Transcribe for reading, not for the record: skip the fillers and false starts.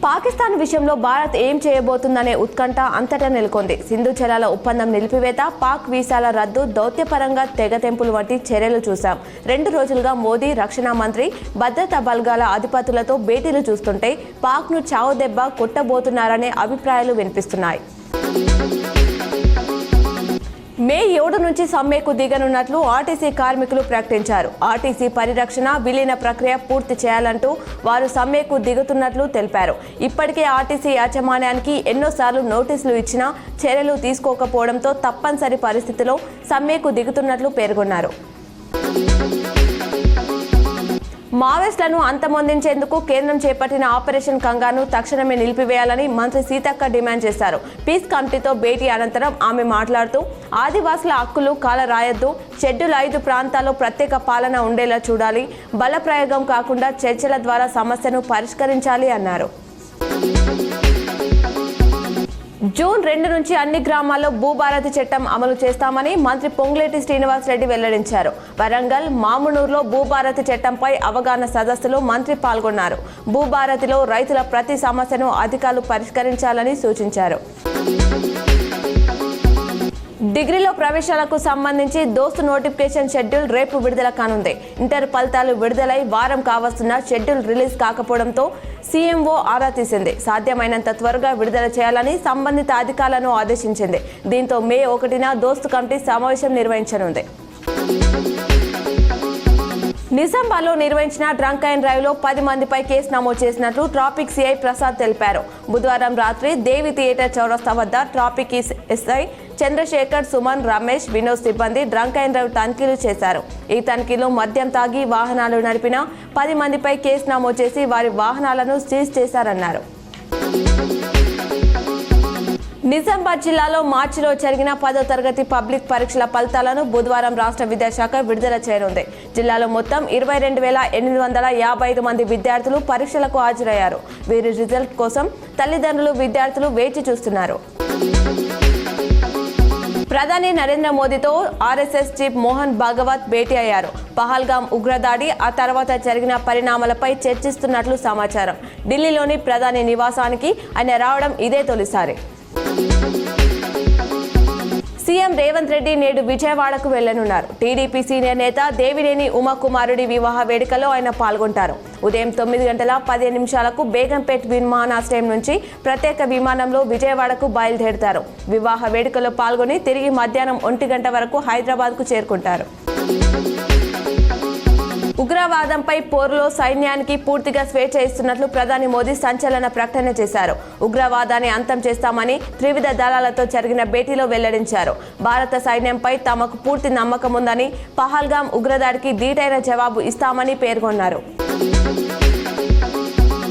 పాకిస్తాన్ విషయంలో భారత్ ఏం చేయబోతుందనే ఉత్కంఠ అంతటా నెలకొంది. సింధు జలాల ఒప్పందం నిలిపివేత, పాక్ వీసాల రద్దు, దౌత్యపరంగా తెగతెంపులు వంటి చర్యలు చూశాం. 2 రోజులుగా మోదీ, రక్షణ మంత్రి, భద్రతా బలగాల అధిపతులతో భేటీలు చూస్తుంటే పాక్ను చావుదెబ్బ కొట్టబోతున్నారనే అభిప్రాయాలు వినిపిస్తున్నాయి. మే 7 నుంచి సమ్మెకు దిగనున్నట్లు ఆర్టీసీ కార్మికులు ప్రకటించారు. ఆర్టీసీ పరిరక్షణ, విలీన ప్రక్రియ పూర్తి చేయాలంటూ వారు సమ్మెకు దిగుతున్నట్లు తెలిపారు. ఇప్పటికే ఆర్టీసీ యాజమాన్యానికి ఎన్నోసార్లు నోటీసులు ఇచ్చినా చర్యలు తీసుకోకపోవడంతో తప్పనిసరి పరిస్థితిలో సమ్మెకు దిగుతున్నట్లు పేర్కొన్నారు. మావోయిస్టులను అంతమొందించేందుకు కేంద్రం చేపట్టిన ఆపరేషన్ గంగాను తక్షణమే నిలిపివేయాలని మంత్రి సీతక్క డిమాండ్ చేశారు. పీస్ కమిటీతో భేటీ అనంతరం ఆమె మాట్లాడుతూ ఆదివాసుల హక్కులు కాలరాయొద్దు, షెడ్యూల్ 5 ప్రాంతాల్లో ప్రత్యేక పాలన ఉండేలా చూడాలి, బలప్రయోగం కాకుండా చర్చల ద్వారా సమస్యను పరిష్కరించాలి అన్నారు. జూన్ 2 నుంచి అన్ని గ్రామాల్లో భూభారతి చట్టం అమలు చేస్తామని మంత్రి పొంగులేటి శ్రీనివాసరెడ్డి వెల్లడించారు. వరంగల్, మామునూరులో భూభారతి చట్టంపై అవగాహన సదస్సులో మంత్రి పాల్గొన్నారు. భూభారతిలో రైతుల ప్రతి సమస్యను అధికారులు పరిష్కరించాలని సూచించారు. డిగ్రీలో ప్రవేశాలకు సంబంధించి దోస్తు నోటిఫికేషన్ షెడ్యూల్ రేపు విడుదల కానుంది. ఇంటర్ ఫలితాలు విడుదలై వారం కావస్తున్న షెడ్యూల్ రిలీజ్ కాకపోవడంతో సీఎంఓ ఆరా తీసింది. సాధ్యమైనంత త్వరగా విడుదల చేయాలని సంబంధిత అధికారులను ఆదేశించింది. దీంతో మే 1న దోస్తు కమిటీ సమావేశం నిర్వహించనుంది. నిజామాబాద్లో నిర్వహించిన డ్రంక్ అండ్ డ్రైవ్ లో 10 మందిపై కేసు నమోదు చేసినట్లు ట్రాఫిక్ సిఐ ప్రసాద్ తెలిపారు. బుధవారం రాత్రి దేవి థియేటర్ చౌరస్తా వద్ద ట్రాఫిక్ ఎస్ఐ చంద్రశేఖర్, సుమన్, రమేష్, వినోద్ సిబ్బంది డ్రంక్ అండ్ డ్రైవ్ తనిఖీలు చేశారు. ఈ తనిఖీలో మద్యం తాగి వాహనాలు నడిపిన 10 మందిపై కేసు నమోదు చేసి వారి వాహనాలను సీజ్ చేశారన్నారు. నిజామాబాద్ జిల్లాలో మార్చిలో జరిగిన 10వ తరగతి పబ్లిక్ పరీక్షల ఫలితాలను బుధవారం రాష్ట్ర విద్యాశాఖ విడుదల చేయనుంది. జిల్లాలో మొత్తం 22,855 మంది విద్యార్థులు పరీక్షలకు హాజరయ్యారు. వీరి రిజల్ట్ కోసం తల్లిదండ్రులు, విద్యార్థులు వేచి చూస్తున్నారు. ప్రధాని నరేంద్ర మోదీతో ఆర్ఎస్ఎస్ చీఫ్ మోహన్ భాగవత్ భేటీ అయ్యారు. పహల్గామ్ ఉగ్రదాడి, ఆ తర్వాత జరిగిన పరిణామాలపై చర్చిస్తున్నట్లు సమాచారం. ఢిల్లీలోని ప్రధాని నివాసానికి ఆయన రావడం ఇదే తొలిసారి. సీఎం రేవంత్ రెడ్డి నేడు విజయవాడకు వెళ్లనున్నారు. టీడీపీ సీనియర్ నేత దేవినేని ఉమాకుమారుడి వివాహ వేడుకలో ఆయన పాల్గొంటారు. ఉదయం 9:15 బేగంపేట్ విమానాశ్రయం నుంచి ప్రత్యేక విమానంలో విజయవాడకు బయలుదేరుతారు. వివాహ వేడుకలో పాల్గొని తిరిగి మధ్యాహ్నం 1 గంట వరకు హైదరాబాద్కు చేరుకుంటారు. ఉగ్రవాదంపై పోరులో సైన్యానికి పూర్తిగా స్వేచ్ఛ ఇస్తున్నట్లు ప్రధాని మోదీ సంచలన ప్రకటన చేశారు. ఉగ్రవాదాన్ని అంతం చేస్తామని త్రివిధ దళాలతో జరిగిన భేటీలో వెల్లడించారు. భారత సైన్యంపై తమకు పూర్తి నమ్మకం ఉందని, పహల్గామ్ ఉగ్రదాడికి ధీటైన జవాబు ఇస్తామని పేర్కొన్నారు.